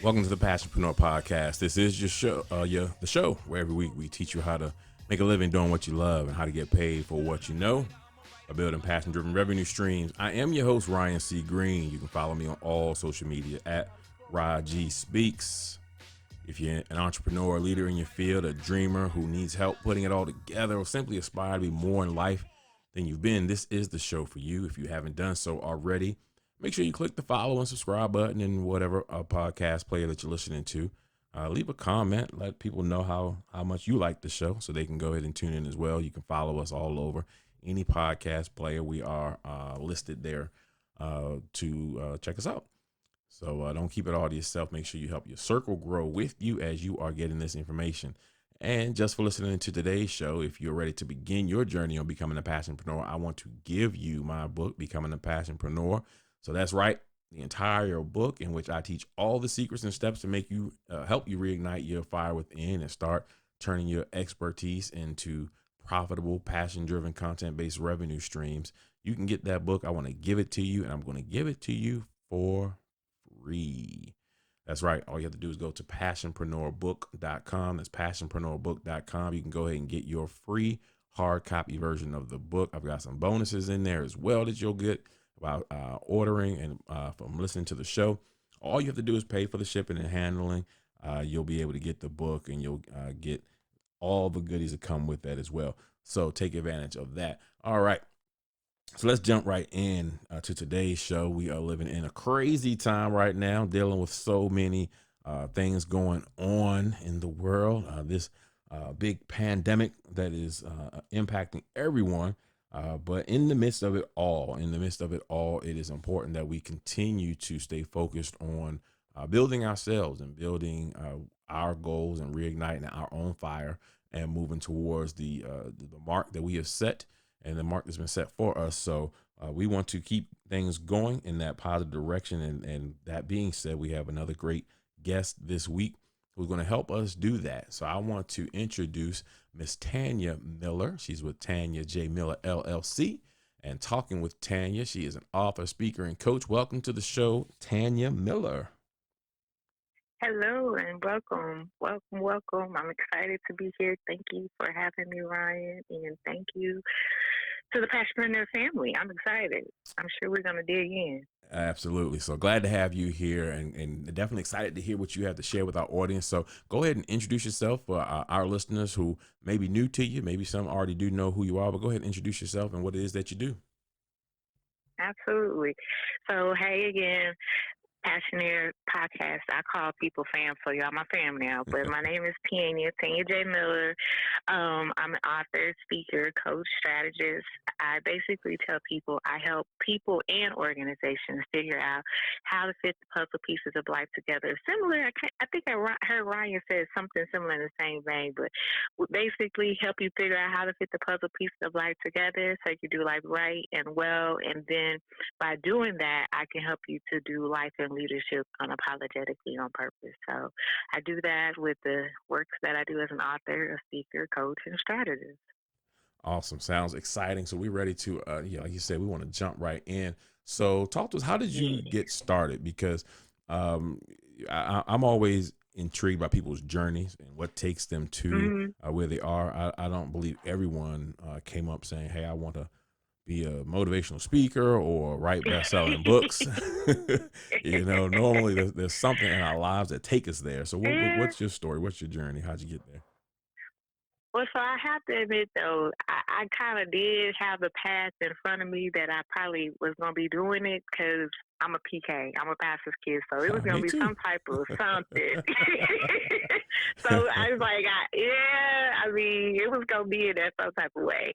Welcome to the Passionpreneur Podcast. This is your show, the show where every week we teach you how to make a living doing what you love and how to get paid for what you know by building passion-driven revenue streams. I am your host, Ryan C. Greene. You can follow me on all social media at RyG Speaks. If you're an entrepreneur, a leader in your field, a dreamer who needs help putting it all together, or simply aspire to be more in life than you've been, this is the show for you. If you haven't done so already, make sure you click the follow and subscribe button in whatever podcast player that you're listening to. Leave a comment. Let people know how much you like the show so they can go ahead and tune in as well. You can follow us all over any podcast player. We are listed there to check us out. So don't keep it all to yourself. Make sure you help your circle grow with you as you are getting this information. And just for listening to today's show, if you're ready to begin your journey on becoming a passionpreneur, I want to give you my book, Becoming a Passionpreneur. So that's right, the entire book in which I teach all the secrets and steps to make you help you reignite your fire within and start turning your expertise into profitable, passion-driven, content-based revenue streams. You can get that book. I want to give it to you, and I'm going to give it to you for free. That's right. All you have to do is go to passionpreneurbook.com. That's passionpreneurbook.com. You can go ahead and get your free hard copy version of the book. I've got some bonuses in there as well that you'll get about ordering and from listening to the show. All you have to do is pay for the shipping and handling. You'll be able to get the book and you'll get all the goodies that come with that as well. So take advantage of that. All right. So let's jump right in to today's show. We are living in a crazy time right now, dealing with so many things going on in the world. This big pandemic that is impacting everyone. But in the midst of it all, it is important that we continue to stay focused on building ourselves and building our goals and reigniting our own fire and moving towards the mark that we have set and the mark that's been set for us. So we want to keep things going in that positive direction. And that being said, we have another great guest this week who's going to help us do that. So I want to introduce Miss Tanya Miller. She's with Tanya J Miller, LLC. And talking with Tanya, she is an author, speaker, and coach. Welcome to the show, Tanya Miller. Hello and welcome. Welcome. I'm excited to be here. Thank you for having me, Ryan. And thank you to the Passionpreneur family. I'm excited. I'm sure we're going to dig in. Absolutely. So glad to have you here and definitely excited to hear what you have to share with our audience. So go ahead and introduce yourself for our listeners who may be new to you. Maybe some already do know who you are, but go ahead and introduce yourself and what it is that you do. Absolutely. So, hey again. Passionpreneur Podcast. I call people fam, so y'all my fam now. But my name is Tanya J Miller. I'm an author, speaker, coach, strategist. I basically tell people I help people and organizations figure out how to fit the puzzle pieces of life together. Similar, I think I heard Ryan said something similar in the same vein, but basically help you figure out how to fit the puzzle pieces of life together so you do life right and well. And then by doing that, I can help you to do life and leadership unapologetically on purpose. So I do that with the works that I do as an author, a speaker, coach, and strategist. Awesome. Sounds exciting. So we're ready to, like you said, we want to jump right in. So talk to us. How did you get started? Because I'm always intrigued by people's journeys and what takes them to where they are. I don't believe everyone came up saying, hey, I want to be a motivational speaker or write best-selling books. Normally there's something in our lives that take us there. So what's your story? What's your journey? How'd you get there? Well, so I have to admit, though, I kind of did have a path in front of me that I probably was going to be doing it because I'm a PK. I'm a pastor's kid, so it was going to be some type of something. So I was like, it was going to be in that some type of way.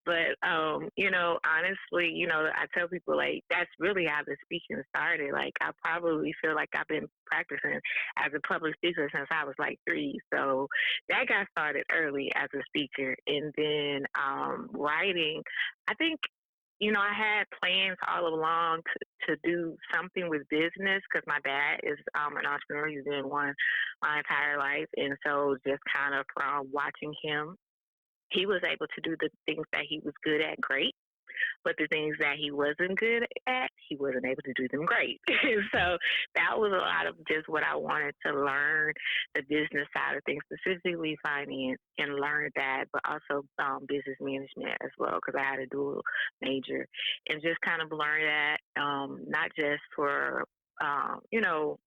But, honestly, I tell people, like, that's really how the speaking started. Like, I probably feel like I've been practicing as a public speaker since I was like 3. So that got started early as a speaker. And then writing, I think, I had plans all along to do something with business because my dad is an entrepreneur. He's been one my entire life. And so just kind of from watching him, he was able to do the things that he was good at great. but the things that he wasn't good at, he wasn't able to do them great. So that was a lot of just what I wanted to learn, the business side of things, specifically finance, and learn that, but also business management as well, because I had a dual major, and just kind of learn that, not just for, you know,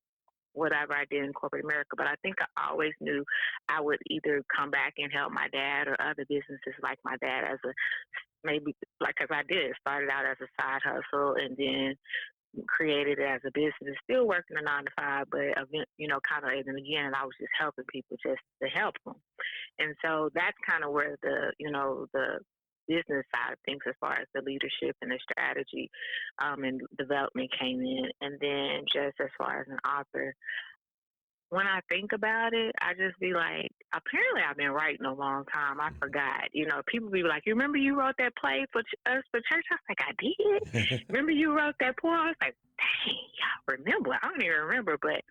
whatever I did in corporate America, but I think I always knew I would either come back and help my dad or other businesses like my dad as a, maybe like, as I did, started out as a side hustle and then created it as a business, still working a 9 to 5, but you know, kind of in the beginning, I was just helping people just to help them. And so that's kind of where the, you know, the business side of things as far as the leadership and the strategy and development came in. And then just as far as an author, when I think about it, I just be like, apparently I've been writing a long time. I forgot. You know, people be like, you remember you wrote that play for us for church? I was like, I did. Remember you wrote that poem? I was like, dang, y'all remember. I don't even remember. But,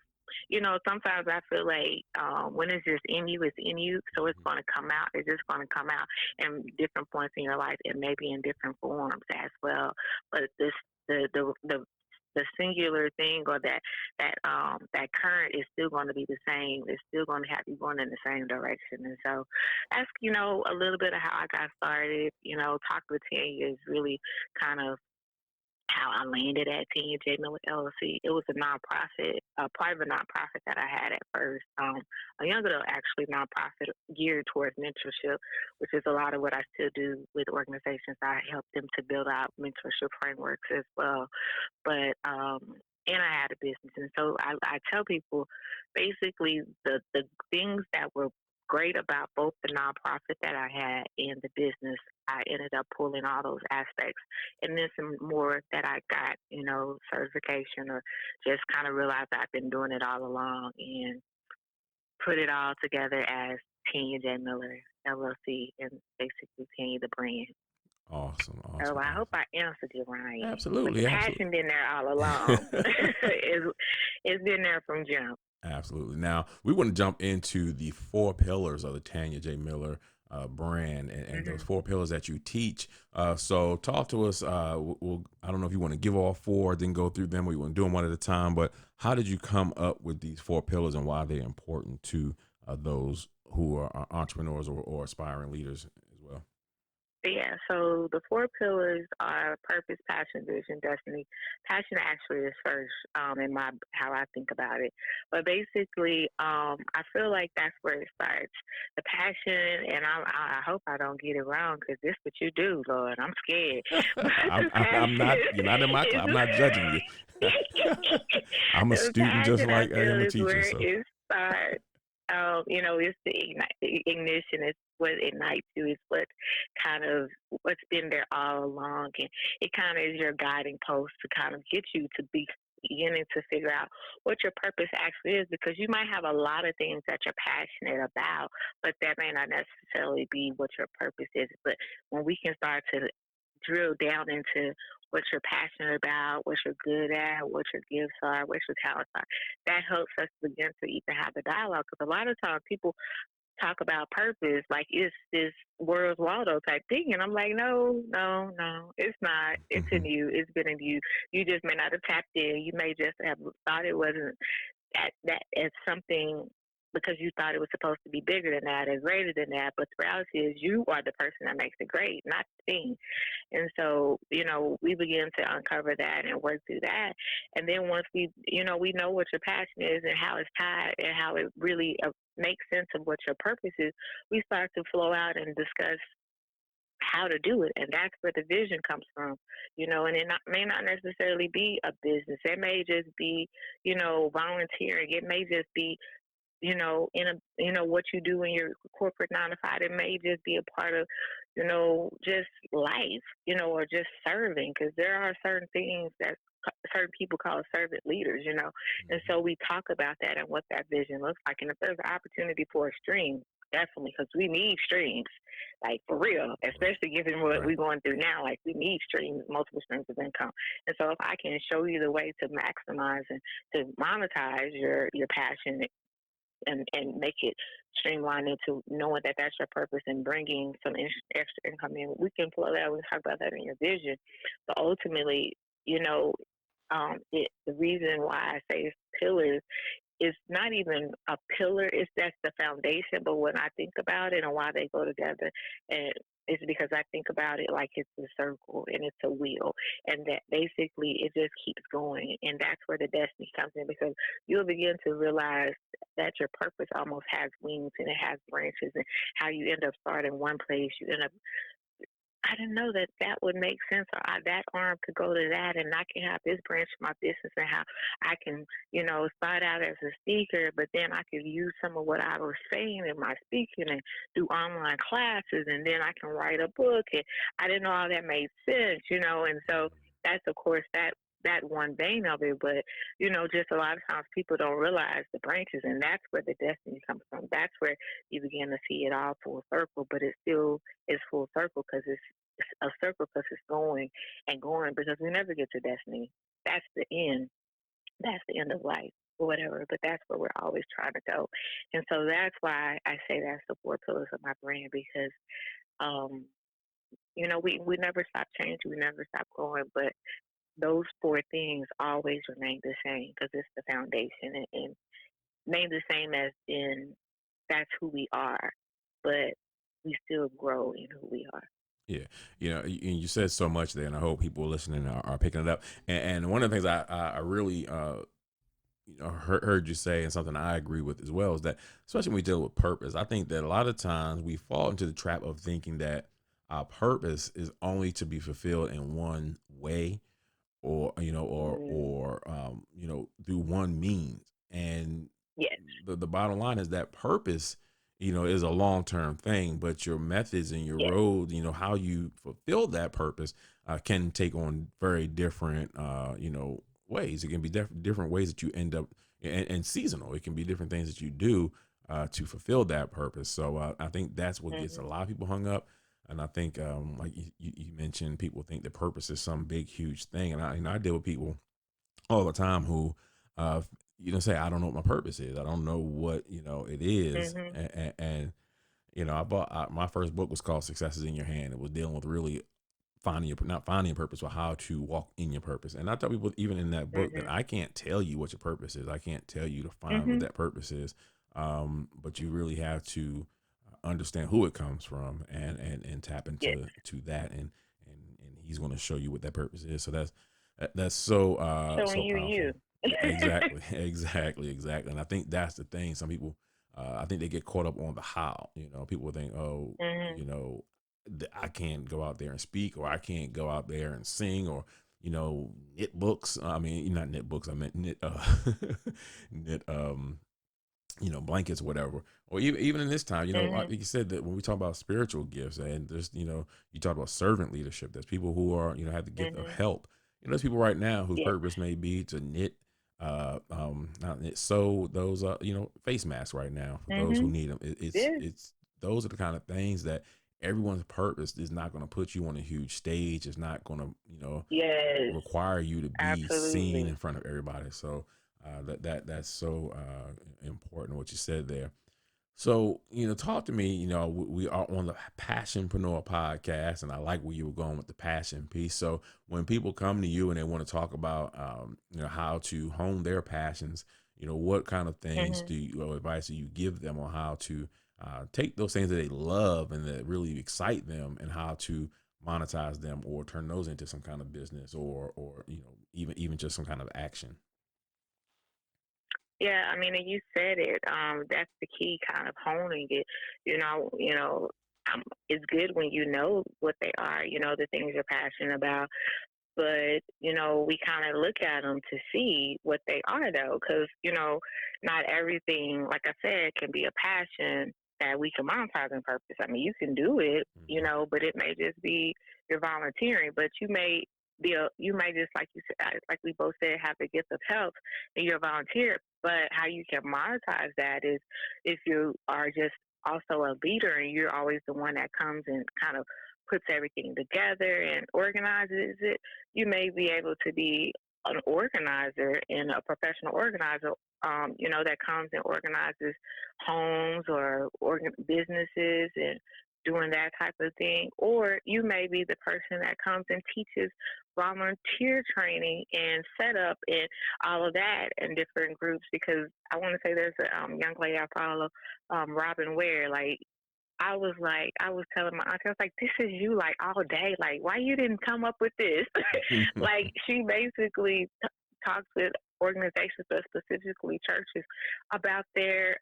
you know, sometimes I feel like when it's just in you, it's in you. So it's going to come out. It's just going to come out in different points in your life and maybe in different forms as well. But the singular thing or that current is still going to be the same. It's still going to have you going in the same direction. And so that's, you know, a little bit of how I got started. You know, Talk with Tanya is really kind of how I landed at Tanya J Miller LLC. It was a nonprofit, a private nonprofit that I had at first. A young adult actually nonprofit geared towards mentorship, which is a lot of what I still do with organizations. I help them to build out mentorship frameworks as well. But and I had a business, and so I tell people basically the things that were great about both the nonprofit that I had and the business, I ended up pulling all those aspects. And then some more that I got, you know, certification or just kind of realized I've been doing it all along and put it all together as Tanya J Miller LLC and basically Tanya the brand. Awesome. So I hope I answered you, Ryan. Absolutely. But the passion been there all along. It's been there from jump. Absolutely. Now, we want to jump into the 4 pillars of the Tanya J Miller brand and those 4 pillars that you teach. So talk to us. I don't know if you want to give all 4, then go through them, or you want to do them one at a time, but how did you come up with these 4 pillars and why they're important to those who are entrepreneurs or aspiring leaders as well? Yeah, so the 4 pillars are purpose, passion, vision, destiny. Passion actually is first in how I think about it. But basically, I feel like that's where it starts. The passion, and I hope I don't get it wrong because this is what you do, Lord. I'm scared. I'm not. You're not in my class. I'm not judging you. I'm a student just like I am a teacher. So it starts. You know, it's the ignition. It's what ignites you. It's what's been there all along, and it kind of is your guiding post to kind of get you to be beginning to figure out what your purpose actually is, because you might have a lot of things that you're passionate about, but that may not necessarily be what your purpose is. But when we can start to drill down into what you're passionate about, what you're good at, what your gifts are, what your talents are, that helps us begin to even have the dialogue. Because a lot of times people talk about purpose like it's this Where's Waldo type thing, and I'm like, no, it's not. It's in you. It's been in you. You just may not have tapped in. You may just have thought it wasn't that as something because you thought it was supposed to be bigger than that and greater than that. But the reality is you are the person that makes it great, not the thing. And so, you know, we begin to uncover that and work through that. And then once we know what your passion is and how it's tied and how it really makes sense of what your purpose is, we start to flow out and discuss how to do it. And that's where the vision comes from, you know, and it may not necessarily be a business. It may just be, you know, volunteering. It may just be, you know, what you do in your corporate 9 to 5. It may just be a part of, you know, just life, you know, or just serving, because there are certain things that certain people call servant leaders, you know. And so we talk about that and what that vision looks like. And if there's an opportunity for a stream, definitely, because we need streams, like for real, especially given what we're going through now. Like we need streams, multiple streams of income. And so if I can show you the way to maximize and to monetize your passion and make it streamlined into knowing that that's your purpose and bringing some extra income in. We can pull that. We can talk about that in your vision, but ultimately, you know, the reason why I say it's pillars is not even a pillar. It's that's the foundation. But when I think about it and why they go together, and it's because I think about it like it's a circle and it's a wheel, and that basically it just keeps going, and that's where the destiny comes in because you'll begin to realize that your purpose almost has wings and it has branches, and how you end up starting one place, you end up I didn't know that that would make sense. Or that arm could go to that, and I can have this branch of my business, and how I can, start out as a speaker, but then I could use some of what I was saying in my speaking and do online classes, and then I can write a book. And I didn't know how that made sense, and so that's of course that one vein of it, but just a lot of times people don't realize the branches, and that's where the destiny comes from. That's where you begin to see it all full circle, but it still is full circle because it's a circle because it's going and going because we never get to destiny. That's the end. That's the end of life or whatever, but that's where we're always trying to go. And so that's why I say that's the four pillars of my brand because, um, we never stop changing, we never stop growing, but those four things always remain the same because it's the foundation and remain the same as in that's who we are, but we still grow in who we are. Yeah, you said so much there, and I hope people listening are picking it up. And one of the things I really heard you say, and something I agree with as well, is that especially when we deal with purpose, I think that a lot of times we fall into the trap of thinking that our purpose is only to be fulfilled in one way, or through one means. And Yes. the bottom line is that purpose is a long-term thing, but your methods and your Yes. road, how you fulfill that purpose can take on very different ways. It can be different ways that you end up, and seasonal. It can be different things that you do to fulfill that purpose. So I think that's what gets a lot of people hung up. And I think, like you mentioned, people think that purpose is some big, huge thing. And I deal with people all the time who, say, I don't know what my purpose is. I don't know what, it is. Mm-hmm. And my first book was called Success is in Your Hand. It was dealing with really not finding your purpose, but how to walk in your purpose. And I tell people, even in that book, that Mm-hmm. I can't tell you what your purpose is. I can't tell you to find what Mm-hmm. that purpose is. But you really have to understand who it comes from and tap Yes. into that. And he's going to show you what that purpose is. So that's so Showing so you powerful. you. Exactly. Exactly. And I think that's the thing. Some people, I think they get caught up on the how. People think, oh, Mm-hmm. I can't go out there and speak, or I can't go out there and sing, or knit books. I mean, not knit books. I meant knit knit blankets, whatever. Or even in this time, like Mm-hmm. you said, that when we talk about spiritual gifts, and there's you talk about servant leadership. There's people who are have the gift of Mm-hmm. help. There's people right now whose Yes. purpose may be to knit, not knit, sew those face masks right now for those who Mm-hmm. need them. Yes. It's those are the kind of things that everyone's purpose is not going to put you on a huge stage. It's not going to Yes. require you to be seen in Absolutely. front of everybody. So that's so important what you said there. So talk to me. We are on the Passionpreneur Podcast, and I like where you were going with the passion piece. So when people come to you and they want to talk about how to hone their passions, what kind of things Mm-hmm. do you or advice do you give them on how to take those things that they love and that really excite them, and how to monetize them or turn those into some kind of business, or even just some kind of action. Yeah, I mean, and you said it. That's the key, kind of honing it. It's good when you know what they are. The things you're passionate about. But we kind of look at them to see what they are, though, because not everything, like I said, can be a passion that we can monetize in purpose. I mean, you can do it, Mm-hmm. but it may just be you're volunteering, but you may just, like you said, like we both said, have the gift of help and you're a volunteer. But how you can monetize that is if you are just also a leader and you're always the one that comes and kind of puts everything together and organizes it. You may be able to be an organizer and a professional organizer, that comes and organizes homes or businesses and doing that type of thing. Or you may be the person that comes and teaches volunteer training and setup and all of that in different groups. Because I want to say there's a young lady I follow, Robin Ware. Like, I was telling my auntie, I was like, this is you, like, all day. Like, why you didn't come up with this? Like, she basically talks with organizations, but specifically churches, about their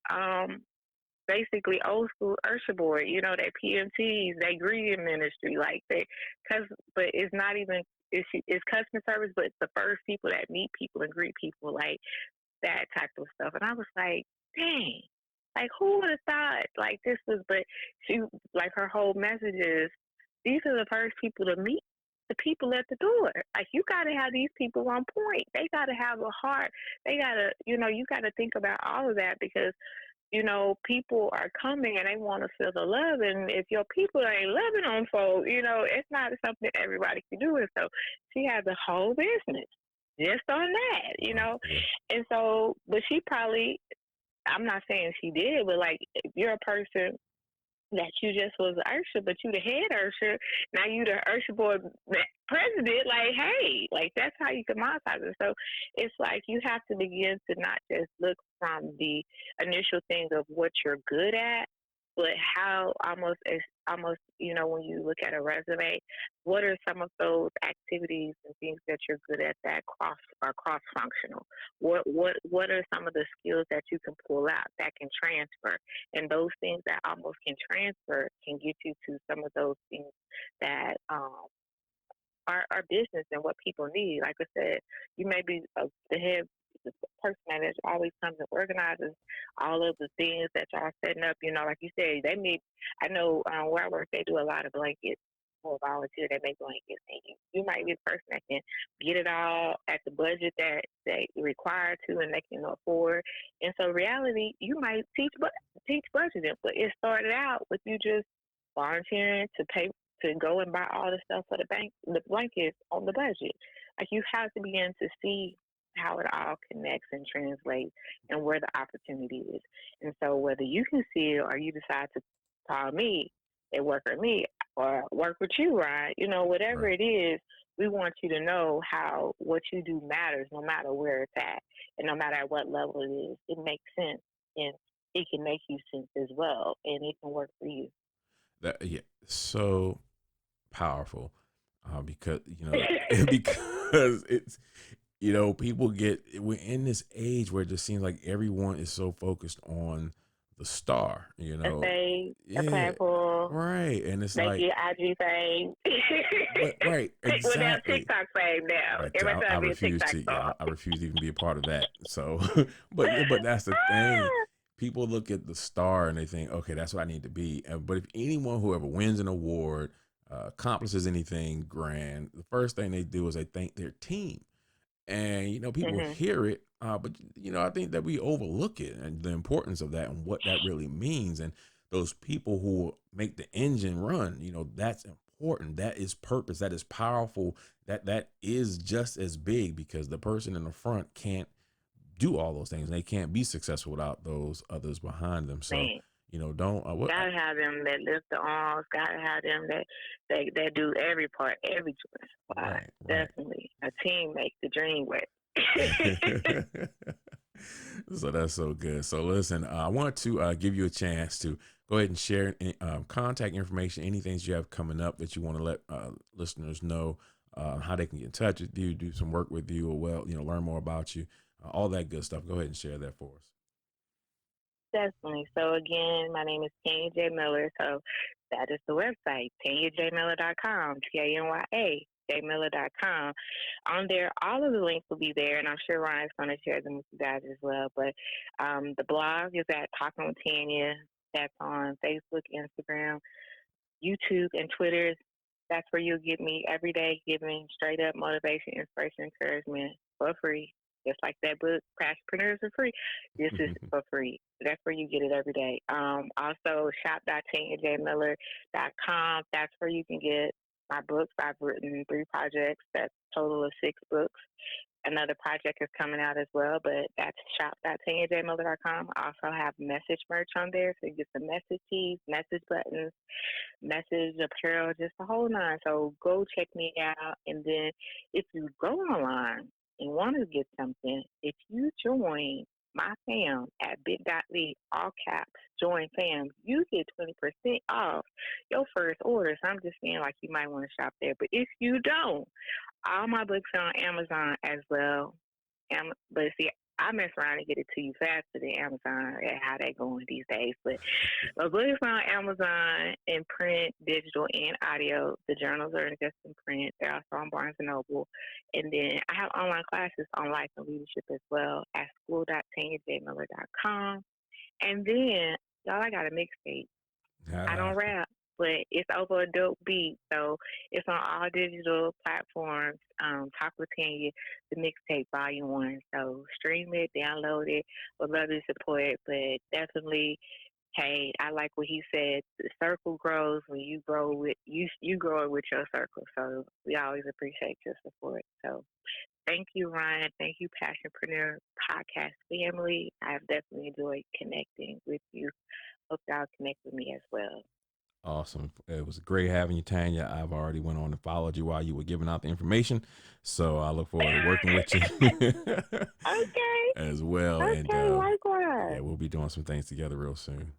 basically old school Ursha board, their PMTs, their greeting ministry, like but it's not even, it's customer service, but it's the first people that meet people and greet people, like that type of stuff. And I was like, dang, like, who would have thought, like, this was, but she, like, her whole message is, these are the first people to meet the people at the door. Like, you got to have these people on point. They got to have a heart. They got to, you got to think about all of that, because people are coming and they want to feel the love. And if your people ain't loving on folks, it's not something everybody can do. And so she has a whole business just on that, Yeah. And so, but she probably, I'm not saying she did, but like, if you're a person that you just was Ursha, but you the head Ursha, now you the Ursha board president, like, hey, like, that's how you can monetize it. So it's like, you have to begin to not just look from the initial things of what you're good at, but how almost, when you look at a resume, what are some of those activities and things that you're good at that are cross functional? What are some of the skills that you can pull out that can transfer? And those things that almost can transfer can get you to some of those things that are business and what people need. Like I said, you may be the head person that always comes and organizes all of the things that y'all setting up. Like you said, they meet. I know where I work, they do a lot of blankets for volunteer. They make blankets, and you might be the person that can get it all at the budget that they require to, and they can afford. And so, reality, you might teach budgeting, but it started out with you just volunteering to go and buy all the stuff for the blankets on the budget. Like, you have to begin to see how it all connects and translates and where the opportunity is. And so whether you can see it or you decide to call me and work with me or work with you, Ryan, whatever Right. it is, we want you to know how what you do matters no matter where it's at and no matter at what level it is. It makes sense, and it can make you sense as well, and it can work for you. So powerful, because because it's, people we're in this age where it just seems like everyone is so focused on the star, A yeah, platform, right, and it's make like, your IG fame. right, Well, now exactly. TikTok fame now. Right, Everybody I trying to be a refuse TikTok to. Yeah, star. I refuse to even be a part of that. So, but that's the thing. People look at the star and they think, okay, that's what I need to be. But if anyone who ever wins an award, accomplishes anything grand, the first thing they do is they thank their team. And people Mhm. hear it, but I think that we overlook it and the importance of that and what that really means. And those people who make the engine run, that's important. That is purpose. That is powerful. That is just as big, because the person in the front can't do all those things. They can't be successful without those others behind them. So, Man, don't what gotta have them that lift the arms. Gotta have them that do every part, every joint. Why? right, right. Definitely, a team makes the dream work. So that's so good. So listen, I want to give you a chance to go ahead and share contact information, anything that you have coming up that you want to let listeners know, how they can get in touch with you, do some work with you, or learn more about you, all that good stuff. Go ahead and share that for us. Definitely. So again, my name is Tanya J Miller. So that is the website, TanyaJMiller.com, TANYA. JMiller.com. On there, all of the links will be there, and I'm sure Ryan's going to share them with you guys as well. But the blog is at Talking with Tanya. That's on Facebook, Instagram, YouTube, and Twitter. That's where you'll get me every day, giving straight up motivation, inspiration, encouragement for free. Just like that book, Passionpreneurs are free. This is for free. That's where you get it every day. Also, shop.TanyaJMiller.com. That's where you can get my books. I've written 3 projects. That's a total of 6 books. another project is coming out as well, but that's shop.tanyajmiller.com. I also have message merch on there, so you get some message tees, message buttons, message apparel, just a whole nine. So go check me out. And then if you go online and want to get something, if you join my fam at bit.ly, all caps, join fam, you get 20% off your first order. So I'm just saying, like, you might want to shop there. But if you don't, all my books are on Amazon as well. But see, I mess around and get it to you faster than Amazon and how they going these days. But my books are on Amazon in print, digital, and audio. The journals are just in print. They're also on Barnes & Noble. And then I have online classes on life and leadership as well at school.tanyajmiller.com. And then, y'all, I got a mixtape. I don't rap, but it's over a dope beat. So it's on all digital platforms. Talk with Tanya, the mixtape volume 1. So stream it, download it. Would love to support it, but definitely, hey, I like what he said. The circle grows when you grow with you grow it with your circle. So we always appreciate your support. So thank you, Ryan. Thank you, Passionpreneur Podcast family. I've definitely enjoyed connecting with you. Hope y'all connect with me as well. Awesome. It was great having you, Tanya. I've already went on and followed you while you were giving out the information. So I look forward to working with you Okay. as well. Okay, And likewise. yeah, we'll be doing some things together real soon.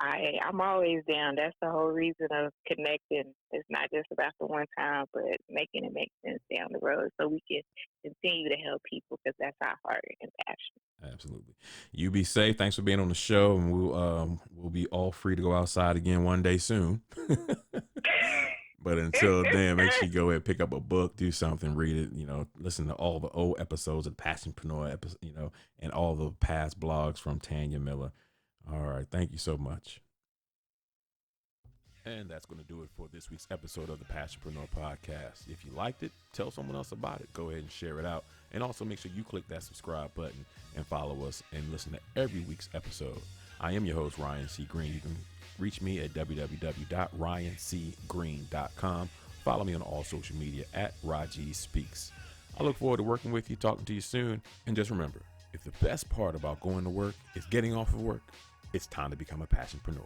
I'm always down. That's the whole reason of connecting. It's not just about the one time, but making it make sense down the road so we can continue to help people, because that's our heart and passion. Absolutely. You be safe. Thanks for being on the show, and we'll be all free to go outside again one day soon. But until then, make sure you go ahead and pick up a book, do something, read it, listen to all the old episodes of Passionpreneur, and all the past blogs from Tanya Miller. All right. Thank you so much. And that's going to do it for this week's episode of the Passionpreneur Podcast. If you liked it, tell someone else about it. Go ahead and share it out. And also make sure you click that subscribe button and follow us and listen to every week's episode. I am your host, Ryan C. Greene. You can reach me at www.ryancgreene.com. Follow me on all social media at Raji Speaks. I look forward to working with you, talking to you soon. And just remember, if the best part about going to work is getting off of work, it's time to become a passionpreneur.